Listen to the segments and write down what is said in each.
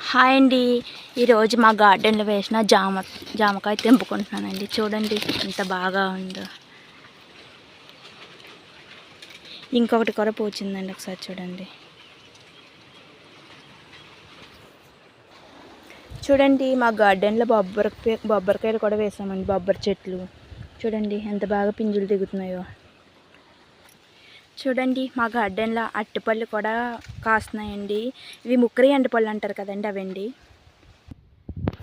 Hi అండి. ఈరోజు మా గార్డెన్లో వేసిన జామకాయ తెంపుకుంటున్నానండి. చూడండి ఎంత బాగా ఉందో. ఇంకొకటి కూడా పూచిందండి, ఒకసారి చూడండి. చూడండి మా గార్డెన్లో బొబ్బరికాయలు కూడా వేసామండి. బొబ్బరి చెట్లు చూడండి ఎంత బాగా పింజులు దిగుతున్నాయో. చూడండి మా గార్డెన్లో అరటిపళ్ళు కూడా కాస్తున్నాయండి. ఇవి ముక్కరి అంటిపళ్ళు అంటారు కదండి, అవండి.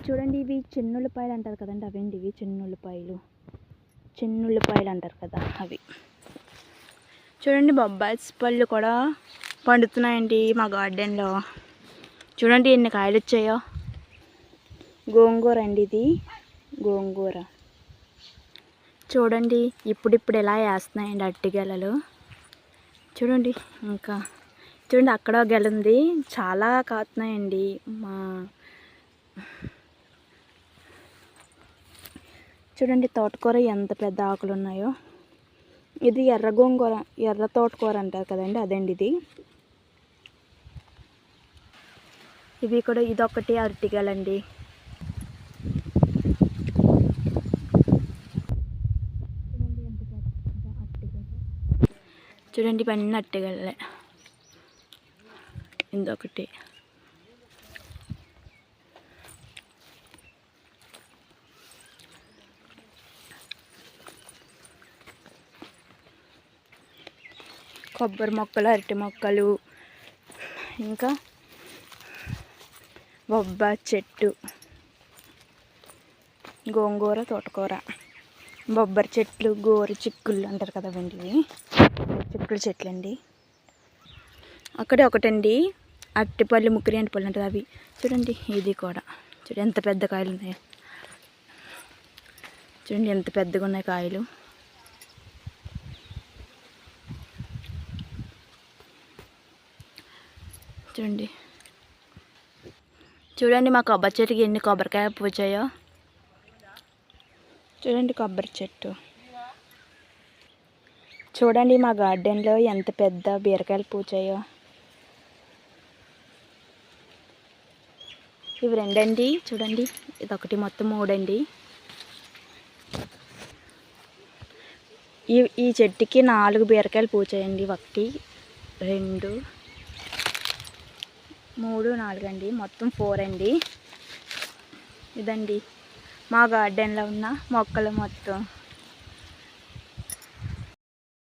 చూడండి ఇవి చిన్నుల్లిపాయలు అంటారు కదండి, అవండి. ఇవి చిన్నుల్లిపాయలు అంటారు కదా, అవి. చూడండి బొబ్బాయి పళ్ళు కూడా పండుతున్నాయండి మా గార్డెన్లో. చూడండి ఎన్ని కాయలు వచ్చాయో. గోంగూర అండి, ఇది గోంగూర. చూడండి ఇప్పుడు ఎలా వేస్తున్నాయండి అరటి గెలలు. చూడండి ఇంకా చూడండి అక్కడ గెల ఉంది, చాలా కాస్తున్నాయండి. చూడండి తోటకూర ఎంత పెద్ద ఆకులు ఉన్నాయో. ఇది ఎర్ర గోంగూర, ఎర్ర తోటకూర అంటారు కదండి, అదండి ఇది. ఇవి కూడా ఇదొకటి అరటిగలండి. చూడండి ఇవన్నీ అరటిగలే. ఇదొకటి. కొబ్బరి మొక్కలు, అరటి మొక్కలు, ఇంకా బొబ్బాయి చెట్టు, గోంగూర, తోటకూర, బొబ్బరి చెట్లు, గోరు చిక్కుళ్ళు అంటారు కదా అండి, ఇవి చిక్కుడు చెట్లు అండి. అక్కడే ఒకటండి అరటిపళ్ళు, ముక్కరి అంటిపళ్ళు అంటారు, అవి. చూడండి ఇది కూడా. చూడండి ఎంత పెద్ద కాయలు ఉన్నాయో. చూడండి ఎంత పెద్దగా ఉన్నాయి కాయలు. చూడండి చూడండి మా కొబ్బరి చెట్టుకి ఎన్ని కొబ్బరికాయలు పూచాయో. చూడండి కొబ్బరి చెట్టు. చూడండి మా గార్డెన్లో ఎంత పెద్ద బీరకాయలు పూచాయో. ఇవి రెండండి. చూడండి ఇదొకటి, మొత్తం మూడండి. ఈ చెట్టుకి 4 బీరకాయలు పూచాయండి. 1 2 3 4 అండి, మొత్తం 4 అండి. ఇదండి మా గార్డెన్లో ఉన్న మొక్కలు మొత్తం.